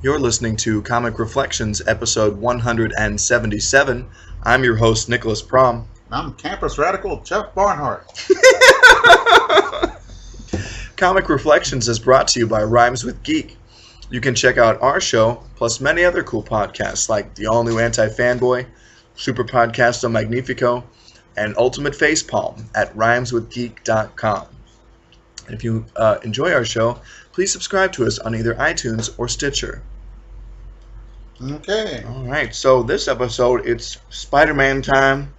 You're listening to Comic Reflections, episode 177. I'm your host, Nicholas Prom. I'm Campus Radical Jeff Barnhart. Comic Reflections is brought to you by Rhymes with Geek. You can check out our show, plus many other cool podcasts like The All New Anti-Fanboy, Super Podcasto Magnifico, and Ultimate Facepalm at rhymeswithgeek.com. And if you enjoy our show, please subscribe to us on either iTunes or Stitcher. Okay. All right, so this episode, it's Spider Man time.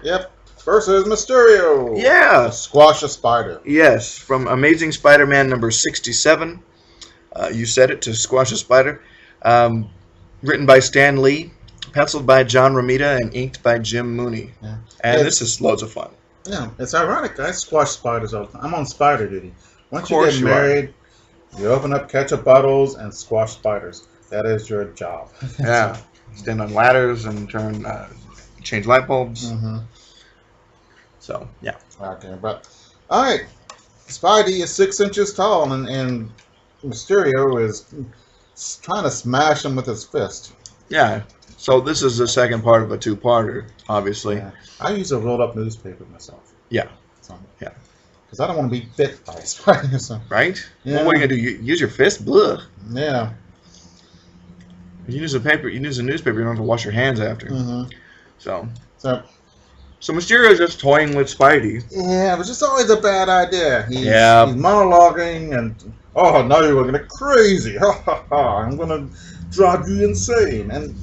Yep. Versus Mysterio. Yeah. Squash a spider. Yes, from Amazing Spider Man number 67. You said it, to squash a spider. Written by Stan Lee, penciled by John Romita, and inked by Jim Mooney. Yeah. And this is loads of fun. Yeah, it's ironic. I squash spiders all the time. I'm on spider duty. Once you get married, you open up ketchup bottles and squash spiders. That is your job. Yeah. Stand on ladders and change light bulbs. Mm-hmm. So, yeah. Okay, but all right. Spidey is 6 inches tall, and Mysterio is trying to smash him with his fist. Yeah. So this is the second part of a two-parter, obviously. Yeah. I use a rolled-up newspaper myself. Yeah. So, yeah. Because I don't want to be bit by a spider. So. Right? Yeah. Well, what are you going to do? Use your fist? Blah. Yeah. You use a newspaper, you don't have to wash your hands after. Mm-hmm. So Mysterio's just toying with Spidey. Yeah, it was just always a bad idea. He's monologuing and, now you're going to get crazy. I'm going to drive you insane. And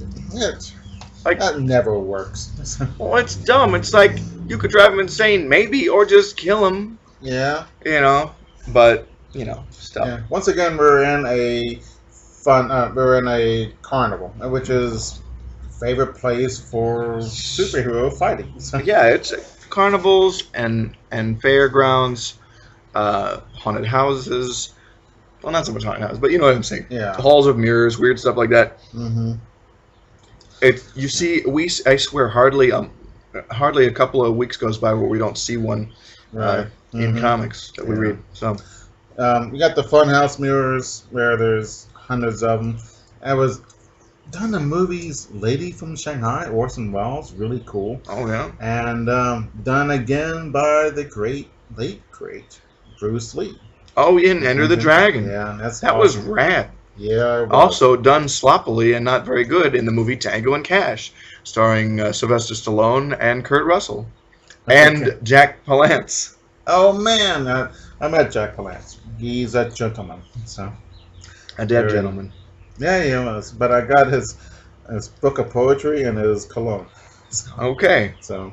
that never works. Well, it's dumb. It's like, you could drive him insane, maybe, or just kill him. Yeah. But, stuff. Yeah. Once again, we're in a carnival, which is favorite place for superhero fighting. Yeah, it's carnivals and fairgrounds, haunted houses. Well, not so much haunted houses, but you know what I'm saying. Yeah. Halls of mirrors, weird stuff like that. Mm-hmm. I swear, hardly a couple of weeks goes by where we don't see one in comics that we read. So, we got the funhouse mirrors where there's hundreds of them. I was done the movies Lady from Shanghai, Orson Welles, really cool. Oh yeah. And done again by the late great Bruce Lee. Oh yeah, and Enter the Dragon. Yeah, that awesome. Was rad. Yeah. It was. Also done sloppily and not very good in the movie Tango and Cash, starring Sylvester Stallone and Kurt Russell, and Jack Palance. Oh man, I met Jack Palance. He's a gentleman. So. A dead gentleman. Yeah, he was. But I got his book of poetry and his cologne. Okay. So,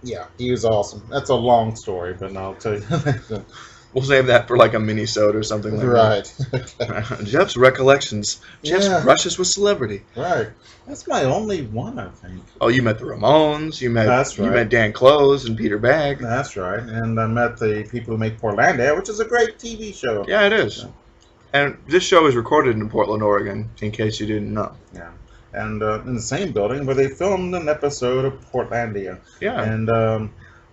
yeah, he was awesome. That's a long story, but I'll tell you. We'll save that for like a mini-sode or something like that. Right. Jeff's recollections. Jeff's brushes with celebrity. Right. That's my only one, I think. Oh, you met the Ramones. You met Dan Close and Peter Bagg. That's right. And I met the people who make Portlandia, which is a great TV show. Yeah, it is. Yeah. And this show is recorded in Portland, Oregon, in case you didn't know. Yeah. And in the same building where they filmed an episode of Portlandia. Yeah. And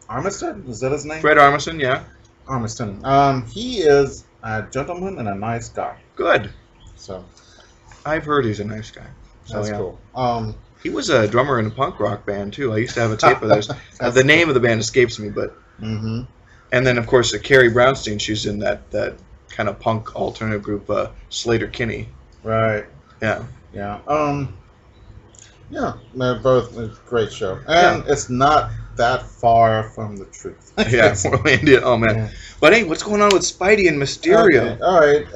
Armiston, is that his name? Fred Armisen, yeah. Armiston. He is a gentleman and a nice guy. Good. So, I've heard he's a nice guy. So, that's cool. He was a drummer in a punk rock band too. I used to have a tape of theirs. The name of the band escapes me, but. Mm-hmm. And then of course Carrie Brownstein. She's in that kind of punk alternative group, Slater Kinney. Right. Yeah. Yeah. Yeah. They're both a great show, and it's not that far from the truth. Yeah, India. Oh man. Yeah. But hey, what's going on with Spidey and Mysterio? Okay. All right.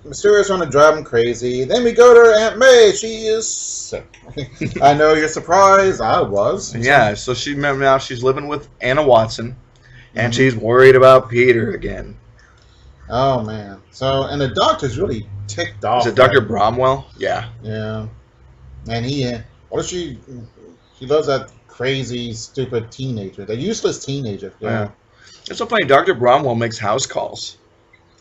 Mysterio's trying to drive him crazy. Then we go to Aunt May. She is sick. I know you're surprised. I was. Yeah. So now she's living with Anna Watson, and she's worried about Peter again. Oh man. So and the doctor's really ticked off. Is it Dr. Bromwell? Yeah. Yeah. And she loves that crazy, stupid teenager, the useless teenager. Yeah. It's so funny. Dr. Bromwell makes house calls,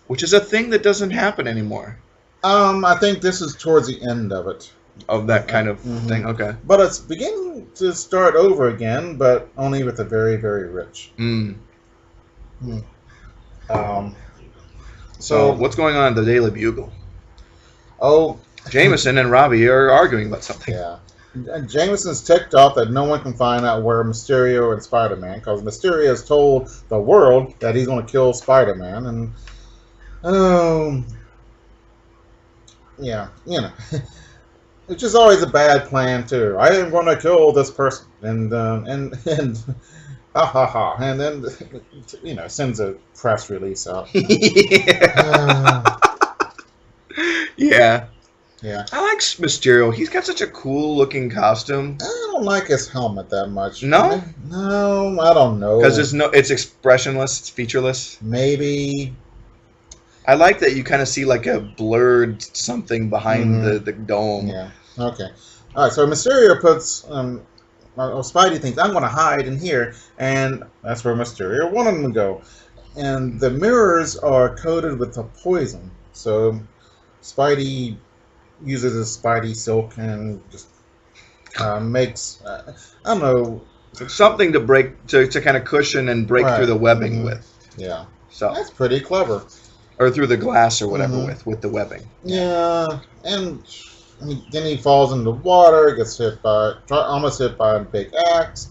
which is a thing that doesn't happen anymore. I think this is towards the end of it. Of that kind of thing. Okay. But it's beginning to start over again, but only with the very, very rich. So what's going on in the Daily Bugle? Oh, Jameson and Robbie are arguing about something. Yeah. And Jameson's ticked off that no one can find out where Mysterio and Spider-Man, because Mysterio has told the world that he's going to kill Spider-Man, and yeah, it's just always a bad plan too. I am going to kill this person, and ha ha ha, and then sends a press release out. Yeah. Yeah. I like Mysterio. He's got such a cool looking costume. I don't like his helmet that much. No? No, I don't know. Because it's expressionless, it's featureless. Maybe. I like that you kind of see like a blurred something behind the dome. Yeah. Okay. All right. So Mysterio puts. Spidey thinks I'm going to hide in here, and that's where Mysterio wanted him to go. And the mirrors are coated with a poison. So Spidey uses his Spidey silk and just makes I don't know, something to break to kind of cushion and break through the webbing with. Yeah. So that's pretty clever. Or through the glass or whatever with the webbing. Yeah, and then he falls into the water, gets almost hit by a big axe,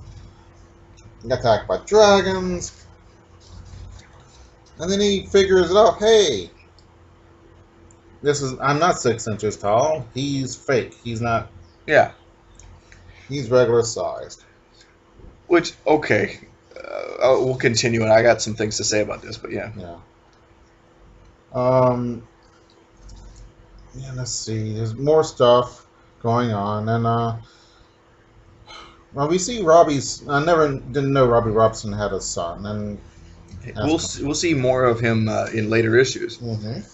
attacked by dragons, and then he figures it out. Hey, I'm not 6 inches tall. He's fake. He's not. Yeah. He's regular sized. Which, okay. We'll continue, and I got some things to say about this, but yeah. Yeah. Yeah, let's see. There's more stuff going on, and well, we see Robbie's. I didn't know Robbie Robson had a son, and we'll see more of him in later issues.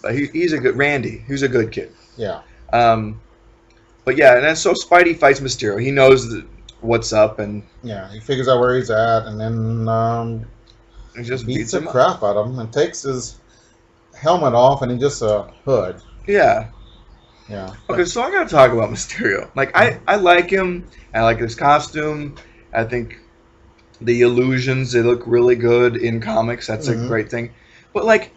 But he's a good Randy. He's a good kid. Yeah. But yeah, and then so Spidey fights Mysterio. He knows what's up, and yeah, he figures out where he's at, and then he just beats the crap out of him and takes his helmet off, and he just a hood. Yeah. Yeah. Okay, so I gotta talk about Mysterio. Like I like him. I like his costume. I think the illusions, they look really good in comics. That's a great thing. But like,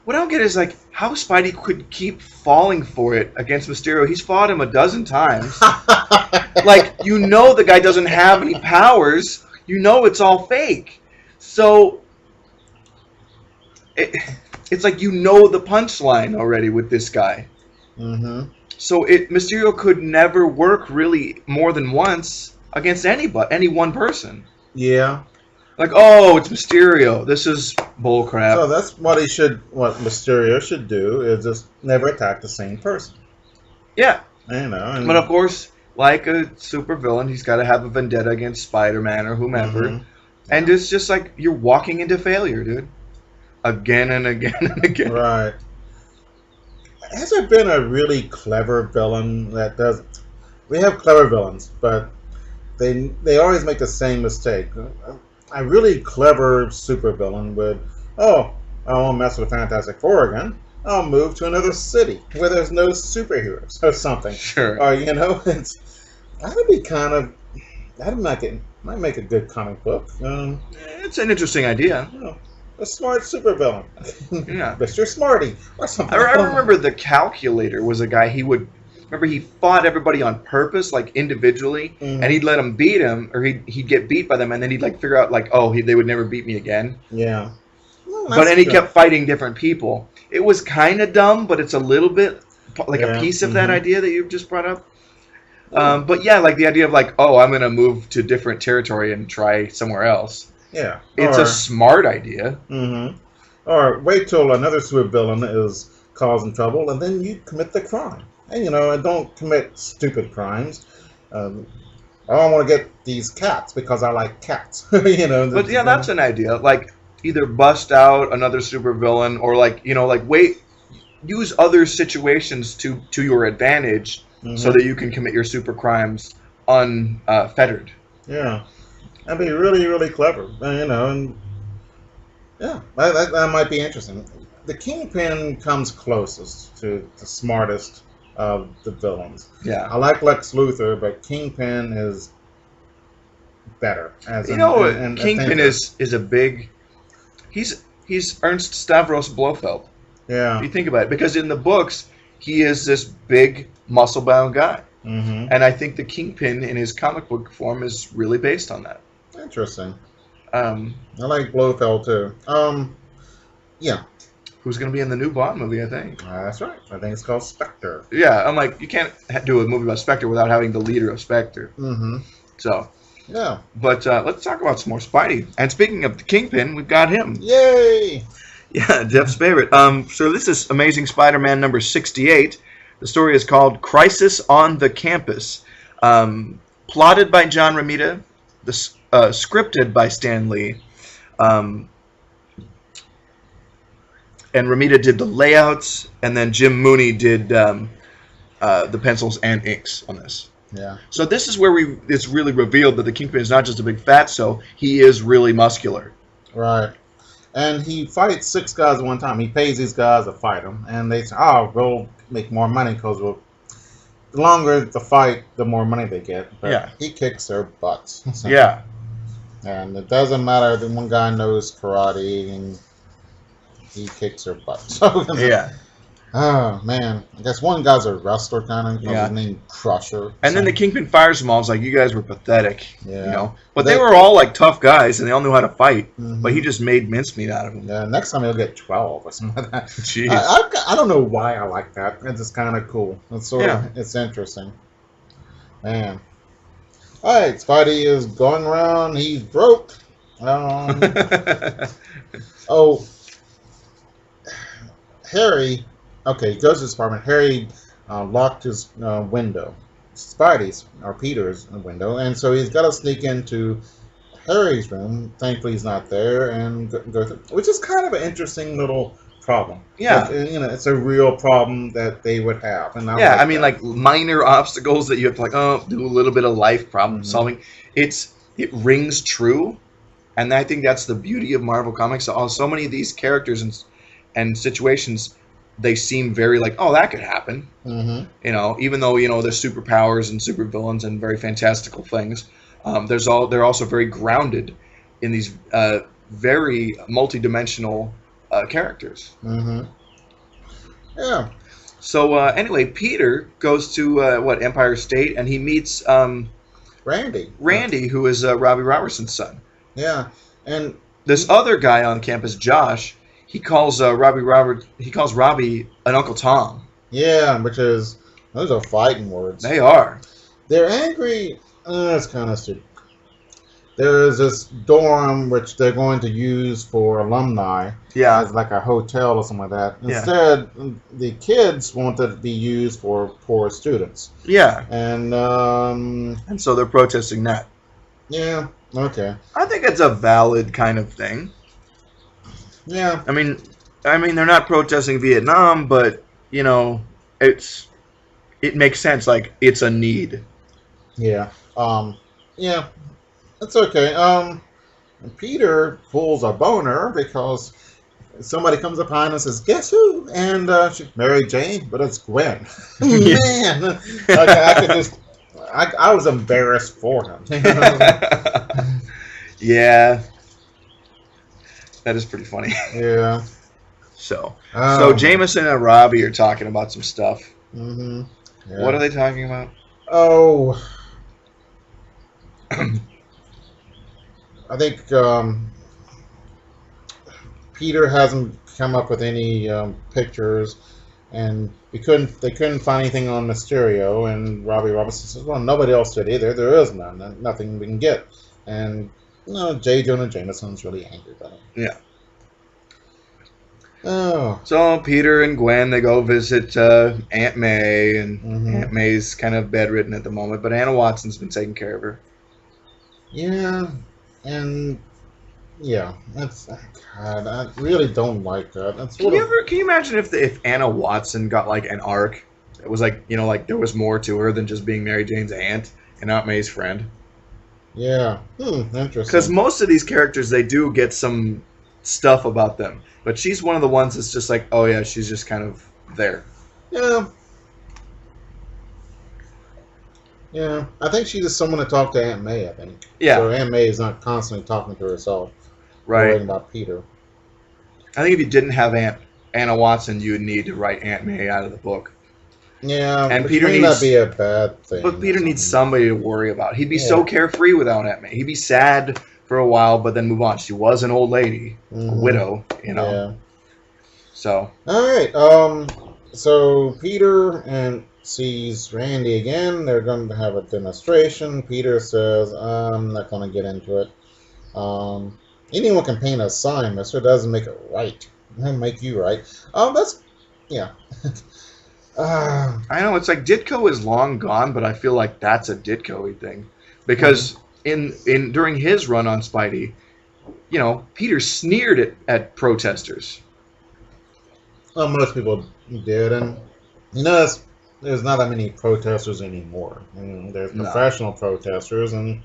what I don't get is like how Spidey could keep falling for it against Mysterio. He's fought him a dozen times. Like, the guy doesn't have any powers. It's all fake. So it's like the punchline already with this guy. So Mysterio could never work really more than once against any one person. Yeah. Like, oh, it's Mysterio. This is bullcrap. So that's what Mysterio should do, is just never attack the same person. Yeah. But of course, like a supervillain, he's got to have a vendetta against Spider-Man or whomever. And it's just like you're walking into failure, dude. Again and again and again. Right. Has there been a really clever villain that does... We have clever villains, but they always make the same mistake. A really clever supervillain would, I won't mess with the Fantastic Four again. I'll move to another city where there's no superheroes or something. Sure. Or, that'd be kind of... might make a good comic book. It's an interesting idea. A smart supervillain. Yeah. Mr. Smarty or something. I remember the Calculator was a guy he fought everybody on purpose, like individually, and he'd let them beat him, or he'd get beat by them, and then he'd like figure out like, they would never beat me again. Yeah. Well, he kept fighting different people. It was kind of dumb, but it's a little bit like a piece of that idea that you just brought up. But yeah, like the idea of like, I'm going to move to different territory and try somewhere else. Yeah. It's a smart idea. Or wait till another supervillain is causing trouble, and then you commit the crime. And, and don't commit stupid crimes. I don't want to get these cats because I like cats. But yeah, that's an idea. Like, either bust out another supervillain, or like, use other situations to your advantage so that you can commit your super crimes unfettered. Yeah. That'd be really, really clever. And yeah, that might be interesting. The Kingpin comes closest to the smartest of the villains. Yeah. I like Lex Luthor, but Kingpin is better. Kingpin is a big... He's Ernst Stavros Blofeld. Yeah. If you think about it. Because in the books, he is this big, muscle-bound guy. Mm-hmm. And I think the Kingpin in his comic book form is really based on that. Interesting. I like Blofeld, too. Yeah. Who's going to be in the new Bond movie, I think. That's right. I think it's called Spectre. Yeah, I'm like, you can't do a movie about Spectre without having the leader of Spectre. Mm-hmm. So... Yeah. But let's talk about some more Spidey. And speaking of the Kingpin, we've got him. Yay! Yeah, Jeff's favorite. So this is Amazing Spider Man number 68. The story is called Crisis on the Campus. Plotted by John Romita, scripted by Stan Lee. And Romita did the layouts, and then Jim Mooney did the pencils and inks on this. Yeah. So this is where it's really revealed that the Kingpin is not just a big fatso, he is really muscular. Right. And he fights 6 guys at one time. He pays these guys to fight him. And they say, oh, we'll make more money because the longer the fight, the more money they get. But yeah. He kicks their butts. So. Yeah. And it doesn't matter that one guy knows karate and he kicks their butt. So, yeah. Oh, man. I guess one guy's a wrestler kind of. Yeah. Named Crusher. And then the Kingpin fires them all. It's like, you guys were pathetic. Yeah. You know? But they were all like tough guys and they all knew how to fight. Mm-hmm. But he just made mincemeat out of them. Yeah, next time he'll get 12 or something like that. Jeez. I don't know why I like that. It's just kind of cool. It's sort of, it's interesting. Man. Alright, Spidey is going around. He's broke. Oh. Harry. Okay, he goes to his apartment. Harry locked his window. Spidey's, or Peter's window. And so he's got to sneak into Harry's room. Thankfully, he's not there. And go through, which is kind of an interesting little problem. Yeah. But, it's a real problem that they would have. And I mean, like minor obstacles that you have to do a little bit of life problem solving. It rings true. And I think that's the beauty of Marvel Comics. So many of these characters and situations, they seem very like, oh, that could happen. Mm-hmm. Even though there's superpowers and supervillains and very fantastical things, they're also very grounded in these very multidimensional characters. Mm-hmm. Yeah. So anyway, Peter goes to Empire State, and he meets Randy, who is Robbie Robertson's son. Yeah, and this other guy on campus, Josh. He calls Robbie an Uncle Tom. Yeah, those are fighting words. They are. They're angry. That's kind of stupid. There is this dorm which they're going to use for alumni. Yeah. As like a hotel or something like that. Instead, the kids want it to be used for poor students. Yeah. And so they're protesting that. Yeah. Okay. I think it's a valid kind of thing. Yeah. I mean, they're not protesting Vietnam, but it makes sense. Like, it's a need. Yeah. Yeah. That's okay. Peter pulls a boner because somebody comes up behind and says, "Guess who?" And she's Mary Jane, but it's Gwen. Man, I was embarrassed for him. Yeah. That is pretty funny. Yeah. So Jameson and Robbie are talking about some stuff. Mm-hmm. Yeah. What are they talking about? Oh, I think Peter hasn't come up with any pictures, and they couldn't find anything on Mysterio. And Robbie Robinson says, "Well, nobody else did either. There is none. Nothing we can get." And J. Jonah Jameson's really angry about it. Yeah. Oh. So Peter and Gwen, they go visit Aunt May, and Aunt May's kind of bedridden at the moment, but Anna Watson's been taking care of her. Yeah, and that's God. I really don't like that. That's can you imagine if Anna Watson got like an arc? It was like there was more to her than just being Mary Jane's aunt and Aunt May's friend. Yeah, interesting. Because most of these characters, they do get some stuff about them, but she's one of the ones that's just like, oh yeah, she's just kind of there. Yeah. Yeah, I think she's just someone to talk to Aunt May, I think. Yeah. So Aunt May is not constantly talking to herself. Right. Worrying about Peter. I think if you didn't have Anna Watson, you would need to write Aunt May out of the book. Yeah, and Peter may not be a bad thing. But Peter needs somebody to worry about. He'd be so carefree without Aunt May. He'd be sad for a while, but then move on. She was an old lady, a widow, you know. Yeah. So. All right. So Peter sees Randy again. They're going to have a demonstration. Peter says, "I'm not going to get into it. Anyone can paint a sign, mister. It doesn't make it right. It doesn't make you right." Yeah. I know, it's like Ditko is long gone, but I feel like that's a Ditko-y thing. Because during his run on Spidey, you know, Peter sneered at protesters. Well, most people did, and you know, there's not that many protesters anymore. I mean, there's professional protesters, and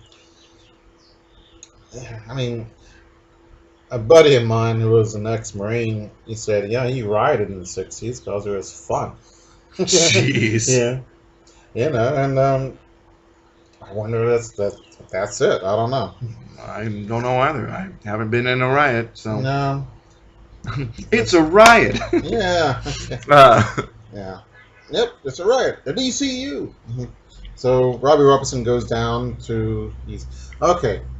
I mean, a buddy of mine who was an ex-Marine, he said, "Yeah, he rioted in the '60s because it was fun." Jeez. Yeah. You know, and I wonder if that's it. I don't know. I don't know either. I haven't been in a riot, so. No. It's a riot. Yeah. Yeah. Yep, it's a riot. The DCU. So Robbie Robertson goes down to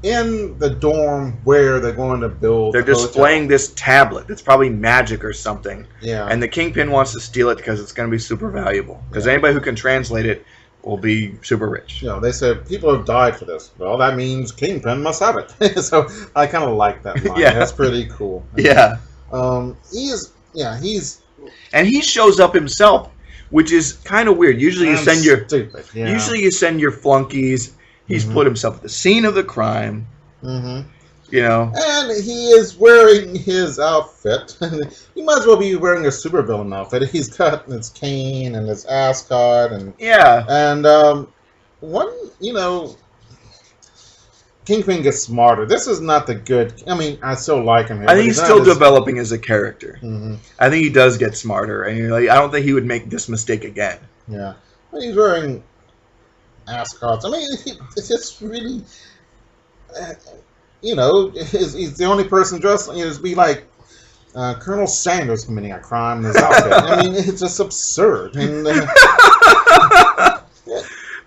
in the dorm where they're going to build. They're displaying this tablet. It's probably magic or something. Yeah. And the Kingpin wants to steal it because it's going to be super valuable. Because anybody who can translate it will be super rich. You know, they said people have died for this. Well, that means Kingpin must have it. So I kind of like that line. Yeah. That's pretty cool. Yeah. He's. And he shows up himself, which is kind of weird. Usually you send your flunkies. He's put himself at the scene of the crime. Mm-hmm. You know. And he is wearing his outfit. He might as well be wearing a supervillain outfit. He's got his cane and his ascot and Kingpin gets smarter. This is not the good. I mean, I still like him. I think he's still developing as a character. Mm-hmm. I think he does get smarter, and I don't think he would make this mistake again. Yeah, but he's wearing ascots. I mean, it's just really, he's the only person dressed. It'd be like Colonel Sanders committing a crime in his outfit. I mean, it's just absurd. And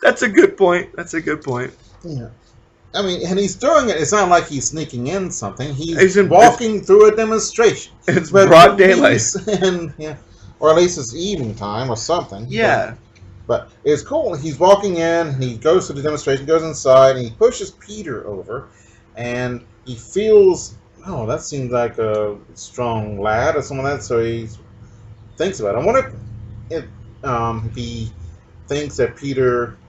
that's a good point. Yeah. I mean, and he's doing it. It's not like he's sneaking in something. He's walking through a demonstration. It's broad daylight, or at least it's evening time or something. Yeah. But it's cool. He's walking in. He goes to the demonstration, goes inside, and he pushes Peter over, and he feels, oh, that seems like a strong lad or something like that. So he thinks about it. I wonder if he thinks that Peter.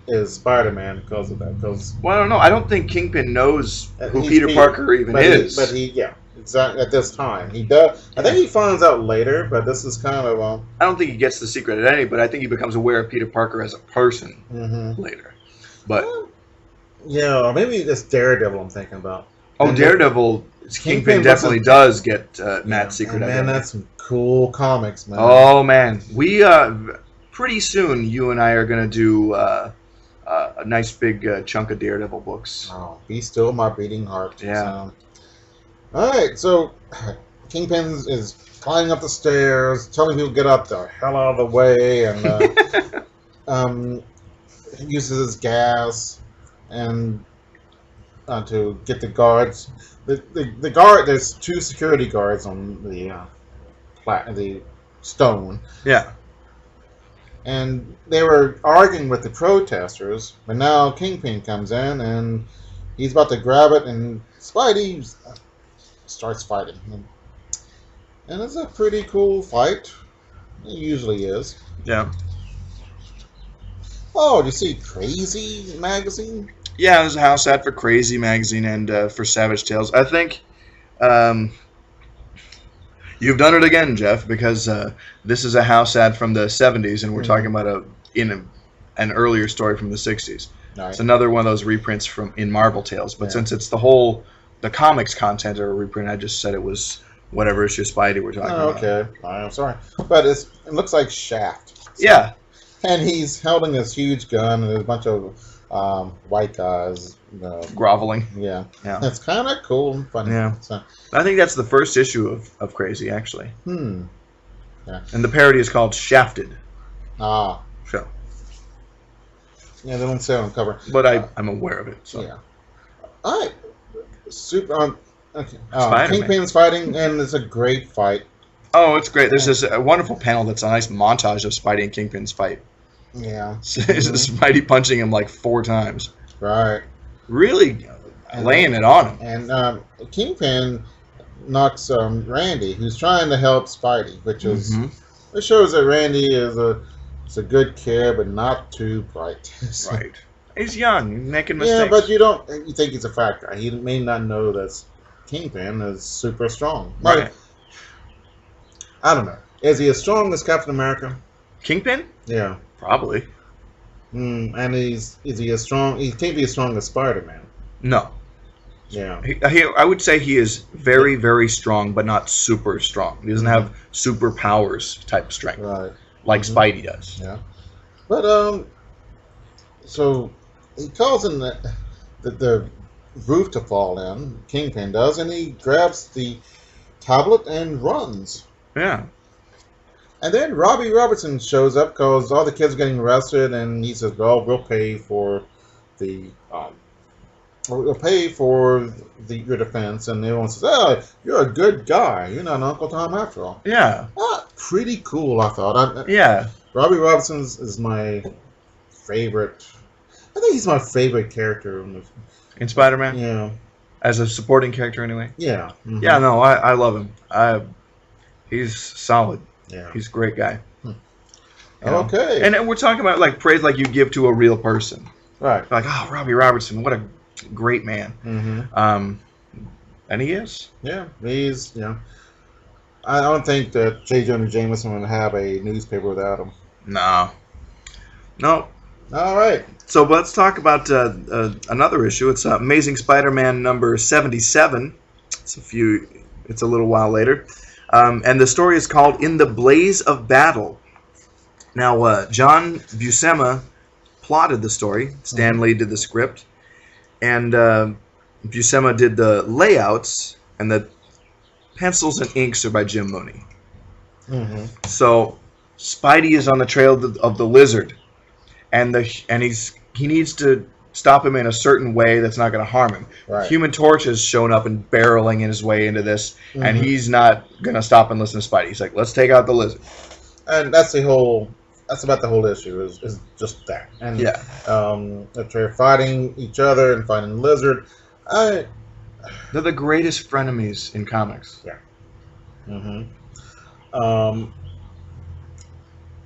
Is Spider Man because of that? Well, I don't know. I don't think Kingpin knows who Peter Parker even is. Exactly. At this time, he does. I think he finds out later, but this is kind of. I don't think he gets the secret at any, but I think he becomes aware of Peter Parker as a person later. But maybe it's Daredevil I'm thinking about. Oh, and Daredevil! Kingpin definitely does get Matt's secret. Man, that's some cool comics, man. Oh man, we pretty soon you and I are gonna do. A nice big chunk of Daredevil books. Oh, be still my beating heart. Yeah. All right, so Kingpin is climbing up the stairs, telling people to get up the hell out of the way, and uses his gas and to get the guards. The guard. There's 2 security guards on the stone. Yeah. And they were arguing with the protesters, but now Kingpin comes in and he's about to grab it, and Spidey starts fighting. And it's a pretty cool fight. It usually is. Yeah. Oh, do you see Crazy magazine? Yeah, there's a house ad for Crazy magazine and for Savage Tales. I think you've done it again, Jeff, because this is a house ad from the 70s, and we're talking about an earlier story from the 60s. Nice. It's another one of those reprints in Marvel Tales, but since it's the comics content are a reprint, I just said it was whatever issue Spidey we're talking about. Okay, I'm sorry. But it looks like Shaft. So. Yeah. And he's holding this huge gun, and there's a bunch of white guys groveling. Yeah. Yeah. That's kind of cool and funny. Yeah. So, I think that's the first issue of Crazy, actually. Yeah. And the parody is called Shafted. Ah. So. Yeah, they don't say it on the cover. But I'm aware of it. So. Yeah. All right. Super. Okay. Spider-Man. Kingpin's fighting, and it's a great fight. Oh, it's great. There's this wonderful panel that's a nice montage of Spidey and Kingpin's fight. Yeah. Spidey punching him like 4 times. Right. Really laying it on him. And Kingpin knocks Randy, who's trying to help Spidey, which is it shows that Randy is a good kid, but not too bright. Right. He's young, making mistakes. Yeah, but you think he's a fat guy. He may not know that Kingpin is super strong. Right. I don't know. Is he as strong as Captain America? Kingpin? Yeah. Probably. And is he as strong? He can't be as strong as Spider Man. No. Yeah. I would say he is very, very strong, but not super strong. He doesn't have superpowers type strength. Right. Like Spidey does. Yeah. But so he calls in the roof to fall in. Kingpin does, and he grabs the tablet and runs. Yeah. And then Robbie Robertson shows up because all the kids are getting arrested, and he says, "Well, we'll pay for the your defense." And everyone says, "Oh, you're a good guy. You're not Uncle Tom after all." Yeah. Pretty cool, I thought. Yeah. Robbie Robertson is my favorite. I think he's my favorite character in Spider-Man. Yeah. As a supporting character, anyway. Yeah. Yeah. No, I love him. He's solid. Yeah. He's a great guy. Okay. And we're talking about like praise like you give to a real person. Right. Like, oh, Robbie Robertson, what a great man. And he is. Yeah. He's, I don't think that J. Jonah Jameson would have a newspaper without him. No. All right. So let's talk about another issue. It's Amazing Spider-Man number 77. It's a little while later. And the story is called In the Blaze of Battle. Now, John Buscema plotted the story. Stan Lee did the script. And Buscema did the layouts, and the pencils and inks are by Jim Mooney. So Spidey is on the trail of the lizard, and he needs to stop him in a certain way that's not going to harm him. Right. Human Torch has shown up and barreling in his way into this, and he's not going to stop and listen to Spidey. He's like, let's take out the lizard. And that's about the whole issue is just that. And if they're fighting each other and fighting the lizard, they're the greatest frenemies in comics. Yeah.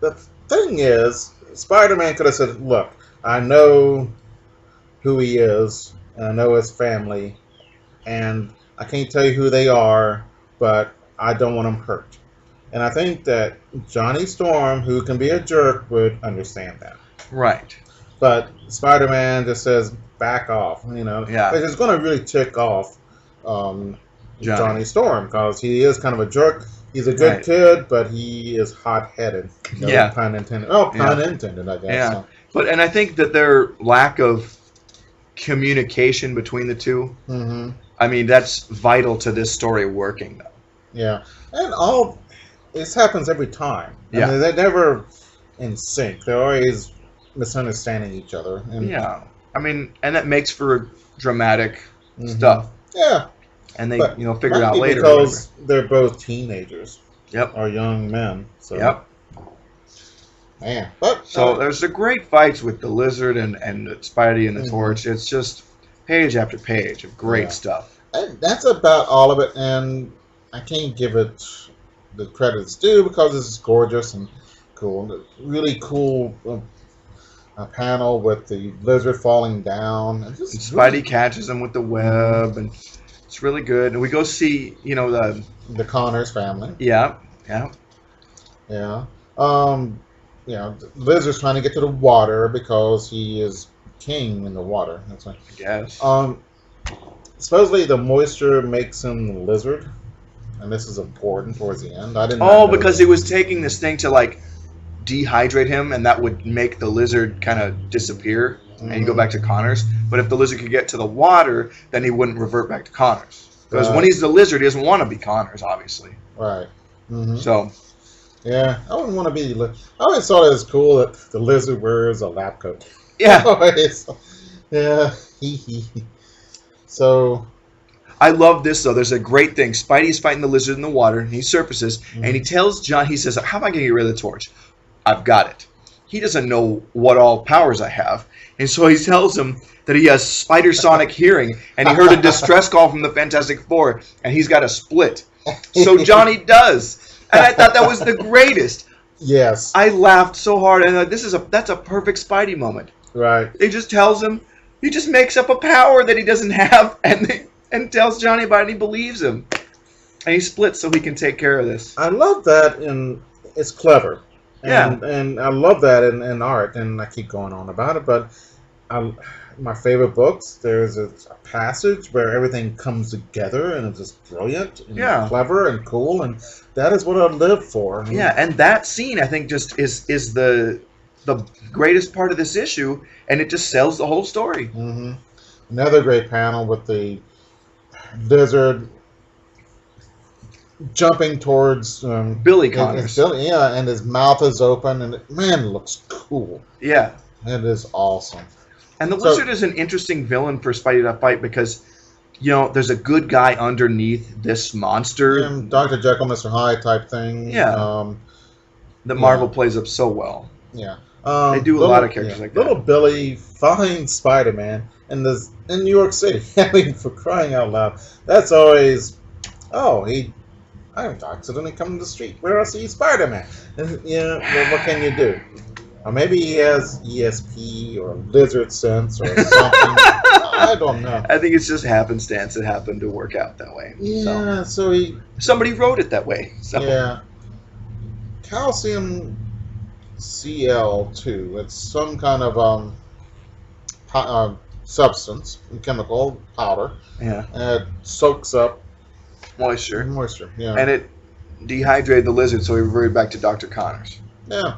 The thing is, Spider-Man could have said, look, I know who he is, and I know his family, and I can't tell you who they are, but I don't want them hurt. And I think that Johnny Storm, who can be a jerk, would understand that. Right. But Spider-Man just says, back off, Yeah. Which is going to really tick off Johnny Storm, because he is kind of a jerk. He's a good kid, but he is hot-headed. No pun intended. Oh, pun intended, I guess. Yeah. So. And I think that their lack of communication between the two, I mean, that's vital to this story working, though. Yeah. And this happens every time. Yeah. I mean, they're never in sync. They're always misunderstanding each other. And, I mean, and that makes for dramatic stuff. Yeah. And they, figure it out later. Because they're both teenagers. Yep. Or young men. So. Yep. Man. But, there's the great fights with the lizard and Spidey and the Torch. It's just page after page of great stuff. And that's about all of it. And I can't give it the credit it's due because it's gorgeous and cool. Really cool panel with the lizard falling down. And Spidey catches him with the web, and it's really good. And we go see, the Connors family. Yeah. The lizard's trying to get to the water because he is king in the water. That's right. I guess. Supposedly the moisture makes him the lizard, and this is important towards the end. I didn't know because he was taking this thing to like dehydrate him, and that would make the lizard kind of disappear. and you go back to Connors. But if the lizard could get to the water, then he wouldn't revert back to Connors. Because when he's the lizard, he doesn't want to be Connors, obviously. Right. Mm-hmm. So. Yeah, I wouldn't want to be. I always thought it was cool that the lizard wears a lab coat. Yeah. Yeah. So. I love this, though. There's a great thing. Spidey's fighting the lizard in the water, and he surfaces, and he tells John, he says, how am I going to get rid of the torch? I've got it. He doesn't know what all powers I have. And so he tells him that he has spider sonic hearing, and he heard a distress call from the Fantastic Four, and he's got a split. So Johnny does. And I thought that was the greatest. Yes. I laughed so hard, and that's a perfect Spidey moment. Right. He just tells him, he just makes up a power that he doesn't have, and tells Johnny about it, and he believes him. And he splits so he can take care of this. I love that, and it's clever. And, and I love that in art, and I keep going on about it, but my favorite books, there's a passage where everything comes together, and it's just brilliant, and clever, and cool, and that is what I live for. Yeah, and that scene, I think, just is the greatest part of this issue, and it just sells the whole story. Mm-hmm. Another great panel with the lizard jumping towards Billy Connors. And his mouth is open, and it looks cool. Yeah. It is awesome. And the lizard is an interesting villain for Spidey to fight because, there's a good guy underneath this monster. Dr. Jekyll, Mr. Hyde type thing. Yeah. That Marvel plays up so well. Yeah. They do a lot of characters like that. Little Billy finds Spider Man in New York City. I mean, for crying out loud. That's always, I accidentally come to the street where I see Spider Man. What can you do? Or maybe he has ESP or lizard sense or something. I don't know. I think it's just happenstance. It happened to work out that way. Yeah, somebody wrote it that way. So. Yeah. Calcium Cl2. It's some kind of substance, chemical powder. Yeah. And it soaks up moisture. Yeah. And it dehydrated the lizard, so he reverted back to Dr. Connors. Yeah.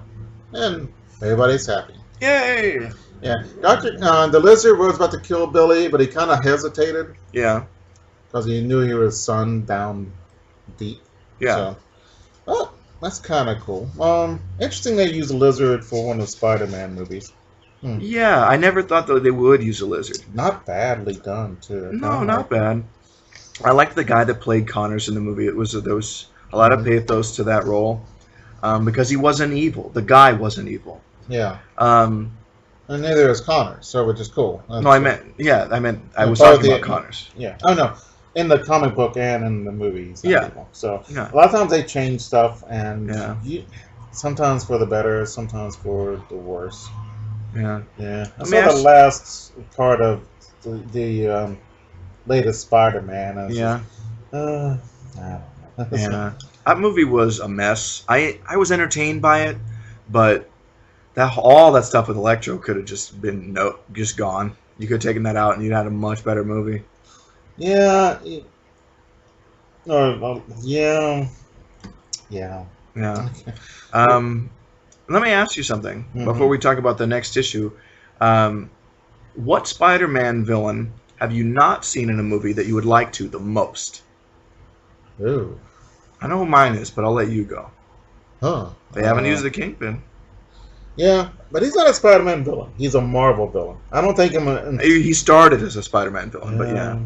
And everybody's happy. Yay! Yeah. The lizard was about to kill Billy, but he kind of hesitated. Yeah. Because he knew he was sun down deep. Yeah. So, that's kind of cool. Interesting they use a lizard for one of the Spider-Man movies. Yeah, I never thought that they would use a lizard. Not badly done, too. No, not bad. I liked the guy that played Connors in the movie. There was a lot of pathos to that role because he wasn't evil. The guy wasn't evil. Yeah. And neither is Connors, so which is cool. I was talking about Connors. Yeah. Oh, no. In the comic book and in the movies. Yeah. So a lot of times they change stuff, and sometimes for the better, sometimes for the worse. Yeah. Yeah. I saw the last part of the latest Spider-Man. I don't know. Yeah. That movie was a mess. I was entertained by it, but all that stuff with Electro could have just been just gone. You could have taken that out, and you'd had a much better movie. Yeah. Yeah. Let me ask you something before we talk about the next issue. What Spider-Man villain have you not seen in a movie that you would like to the most? Ooh. I know who mine is, but I'll let you go. Huh. They haven't used the Kingpin. Yeah, but he's not a Spider-Man villain. He's a Marvel villain. I don't think He started as a Spider-Man villain, but yeah.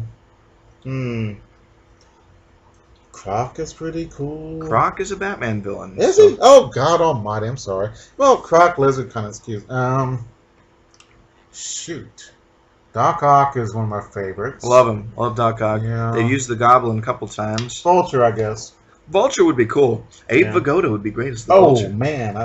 Croc is pretty cool. Croc is a Batman villain. Is he? Oh, God almighty, I'm sorry. Well, Croc, Lizard, kind of excuse. Shoot. Doc Ock is one of my favorites. Love him. Love Doc Ock. Yeah. They used the Goblin a couple times. Vulture, I guess. Vulture would be cool. Abe Vigoda would be great as the Vulture. Man.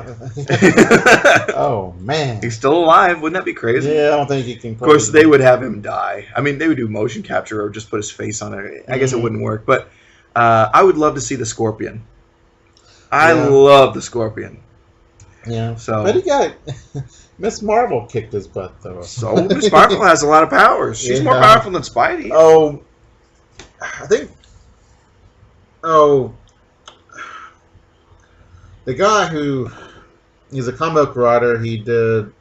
Oh, man. He's still alive. Wouldn't that be crazy? Yeah, I don't think he can. Of course, they would have him die. I mean, they would do motion capture or just put his face on it. I guess it wouldn't work. But I would love to see the Scorpion. I love the Scorpion. Yeah. So, but he got Miss Marvel kicked his butt, though. So Miss Marvel has a lot of powers. She's more powerful than Spidey. Oh, I think. Oh, the guy who He's a comic book writer. He did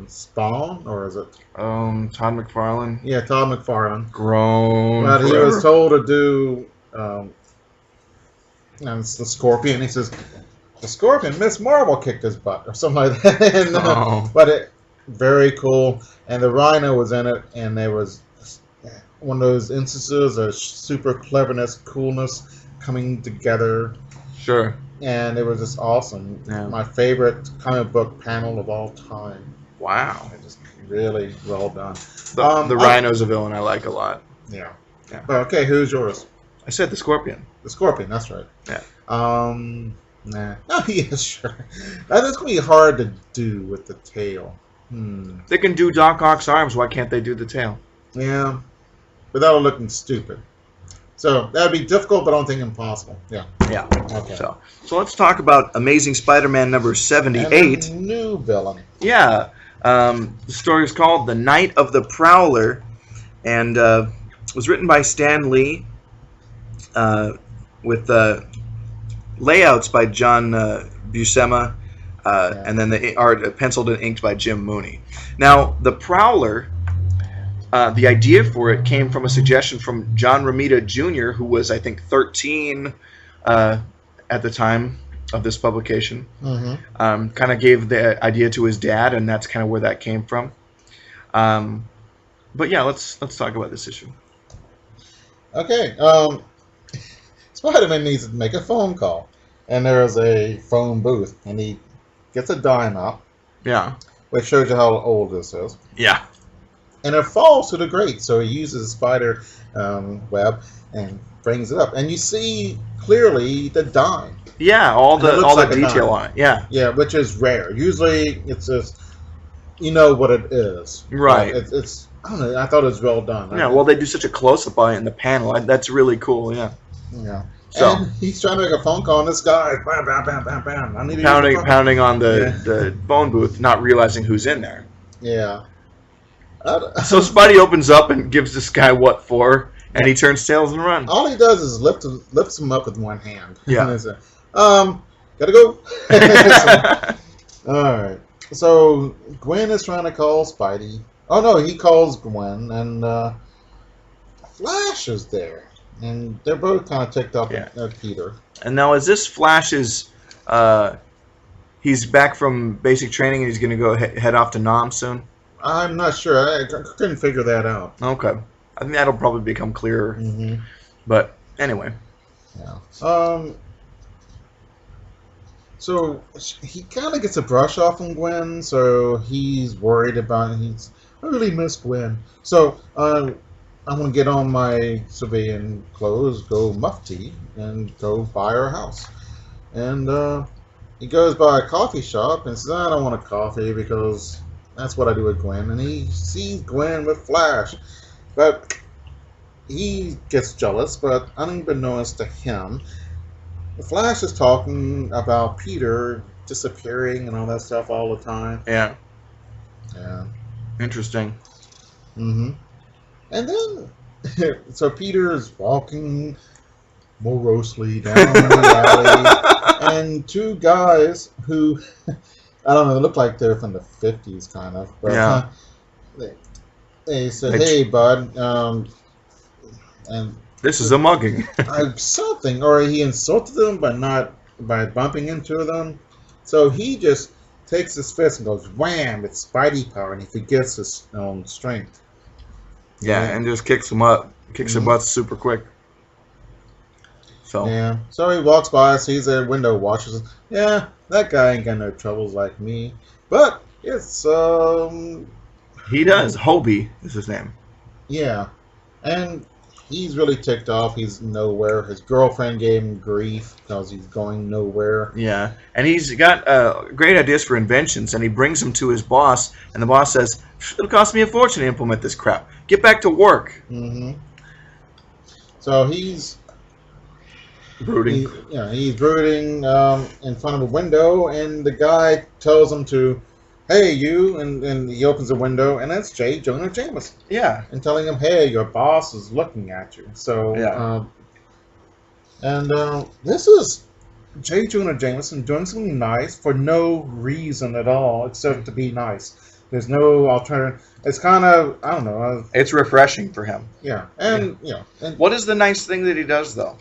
Spawn, or is it? Todd McFarlane. Yeah, Todd McFarlane. Grown. But forever. he was told to do and it's the Scorpion. He says, the Scorpion, Miss Marvel kicked his butt, or something like that. And, but it very cool. And the Rhino was in it, and there was one of those instances of super cleverness, coolness coming together. Sure. And it was just awesome. Yeah. My favorite comic book panel of all time. Wow. Just really well done. The Rhino's a villain I like a lot. Yeah. Yeah. Okay, who's yours? I said the Scorpion. The Scorpion, that's right. Yeah. Nah. Oh, yeah, sure. That's going to be hard to do with the tail. They can do Doc Ock's arms. Why can't they do the tail? Yeah. Without looking stupid. So, that'd be difficult, but I don't think impossible. Yeah. Yeah. Okay. So let's talk about Amazing Spider-Man number 78. And a new villain. Yeah. The story is called The Night of the Prowler, and was written by Stan Lee, with layouts by John Buscema, and then the art penciled and inked by Jim Mooney. Now, the Prowler, the idea for it came from a suggestion from John Romita Jr., who was, I think, 13 at the time of this publication. Mm-hmm. Kind of gave the idea to his dad, and that's kind of where that came from. But yeah, let's talk about this issue. Okay. Spider-Man needs to make a phone call, and there's a phone booth, and he gets a dime out. Yeah. Which shows you how old this is. Yeah. And it falls to the grate, so he uses a spider web and brings it up, and you see clearly the dime. Yeah, all the like detail on it. Yeah. Yeah, which is rare. Usually, it's just you know what it is. Right. It's I don't know. I thought it was well done. Yeah. Well, they do such a close up on it in the panel. That's really cool. Yeah. Yeah. So and he's trying to make a phone call, and this guy, bam, bam, bam, bam, bam. I need to pounding on the phone booth, not realizing who's in there. Yeah. So Spidey opens up and gives this guy what for, and he turns tails and runs. All he does is lifts him up with one hand. Yeah. And gotta go. All right. So Gwen is trying to call Spidey. Oh no, he calls Gwen, and Flash is there. And they're both kind of ticked off at Peter. And now, is this Flash's? He's back from basic training, and he's going to go head off to Nam soon. I'm not sure. I couldn't figure that out. Okay, I think that'll probably become clearer. Mm-hmm. But anyway. Yeah. So he kind of gets a brush off on Gwen. So he's worried about. I really miss Gwen. So I'm going to get on my civilian clothes, go mufti, and go buy her a house. And he goes by a coffee shop and says, I don't want a coffee because that's what I do with Gwen. And he sees Gwen with Flash. But he gets jealous, but unbeknownst to him, Flash is talking about Peter disappearing and all that stuff all the time. Yeah. Yeah. Interesting. Mm-hmm. And then, so Peter is walking morosely down the alley, and two guys who, I don't know, look like they're from the 50s, kind of. But, yeah. They said, hey, bud, and this is a mugging. something, or he insulted them by bumping into them. So he just takes his fist and goes, wham, it's Spidey power, and he forgets his own strength. Yeah, and just kicks him up. Kicks their butts super quick. So yeah. So he walks by, sees a window, watches. Yeah, that guy ain't got no troubles like me. But it's he does. Hobie is his name. Yeah. And he's really ticked off. He's nowhere. His girlfriend gave him grief because he's going nowhere. Yeah. And he's got great ideas for inventions, and he brings them to his boss, and the boss says, it'll cost me a fortune to implement this crap. Get back to work. Mm-hmm. So he's brooding. He's brooding in front of a window, and the guy tells him to, hey, you, and he opens the window, and that's J. Jonah Jameson. Yeah. And telling him, hey, your boss is looking at you. So, yeah. This is J. Jonah Jameson doing something nice for no reason at all except to be nice. There's no alternative. It's kind of, I don't know. It's refreshing for him. Yeah. And, you know. And what is the nice thing that he does, though?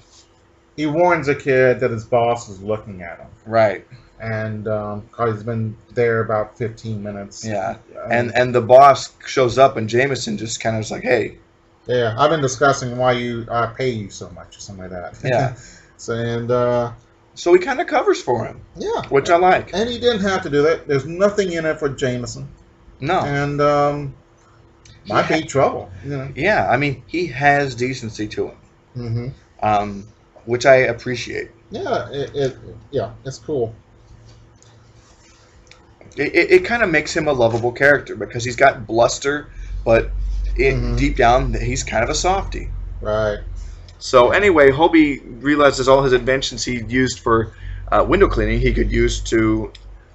He warns a kid that his boss is looking at him. Right. And he's been there about 15 minutes. Yeah. And the boss shows up, and Jameson just kind of is like, hey. Yeah, I've been discussing why I pay you so much or something like that. Yeah. So he kind of covers for him. Yeah. Which I like. And he didn't have to do that. There's nothing in it for Jameson. No. And might be trouble. You know? Yeah, I mean, he has decency to him. Mm-hmm. Which I appreciate. Yeah, it's cool. It kind of makes him a lovable character because he's got bluster, but deep down, he's kind of a softie. Right. So anyway, Hobie realizes all his inventions he used for window cleaning he could use to...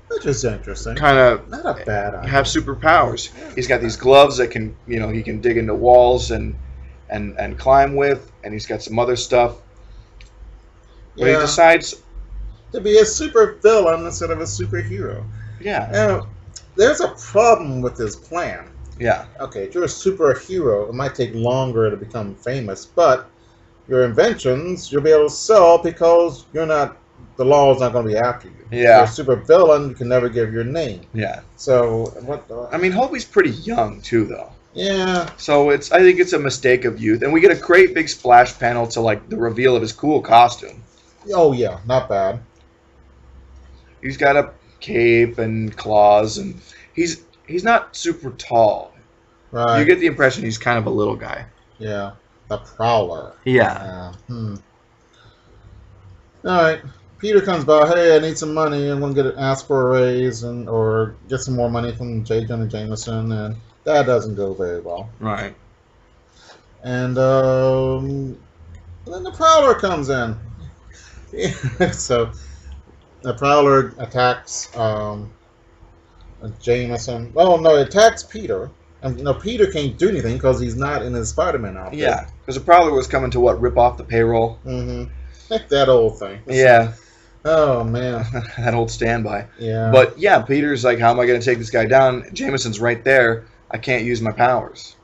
Which is interesting. Kind of not a bad idea. Have superpowers. Yeah. He's got these gloves that can, he can dig into walls and climb with, and he's got some other stuff. But he decides to be a super villain instead of a superhero. Yeah. Now, there's a problem with this plan. Yeah. Okay, if you're a superhero, it might take longer to become famous, but your inventions you'll be able to sell because the law is not going to be after you. Yeah. If you're a super villain, you can never give your name. Yeah. So I mean, Hobie's pretty young too, though. Yeah. So I think it's a mistake of youth, and we get a great big splash panel to like the reveal of his cool costume. Oh yeah, not bad. He's got a cape and claws, and he's not super tall. Right. You get the impression he's kind of a little guy. Yeah. The Prowler. Yeah. All right. Peter comes by. Hey, I need some money. I'm gonna ask for a raise or get some more money from J. Jonah Jameson, and that doesn't go very well. Right. And then the Prowler comes in. So the Prowler attacks Jameson. Oh no, it attacks Peter. And Peter can't do anything because he's not in his Spider Man outfit. Yeah, because the Prowler was coming to rip off the payroll. Mm-hmm. Like that old thing. Yeah. Oh man. That old standby. Yeah. But yeah, Peter's like, how am I going to take this guy down? Jameson's right there. I can't use my powers.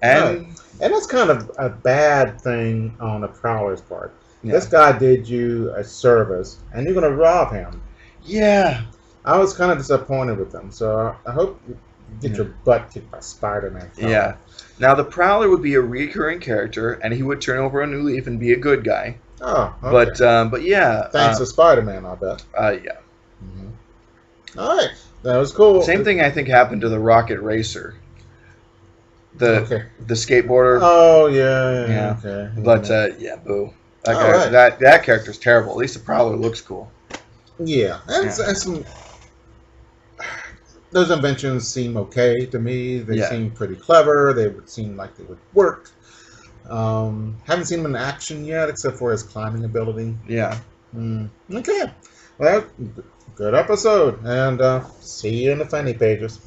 And that's kind of a bad thing on the Prowler's part. Yeah. This guy did you a service, and you're going to rob him. Yeah. I was kind of disappointed with him, so I hope you get your butt kicked by Spider-Man. Yeah. Now, the Prowler would be a recurring character, and he would turn over a new leaf and be a good guy. Oh, okay. But yeah. Thanks to Spider-Man, I bet. Yeah. Mm-hmm. All right. That was cool. Same thing, I think, happened to the Rocket Racer. The skateboarder. Oh, yeah. Okay. But, boo. That character's terrible. At least the Prowler looks cool. Yeah. And some... Those inventions seem okay to me. They seem pretty clever. They would seem like they would work. Haven't seen him in action yet, except for his climbing ability. Yeah. Okay. Well, good episode. And see you in the funny pages.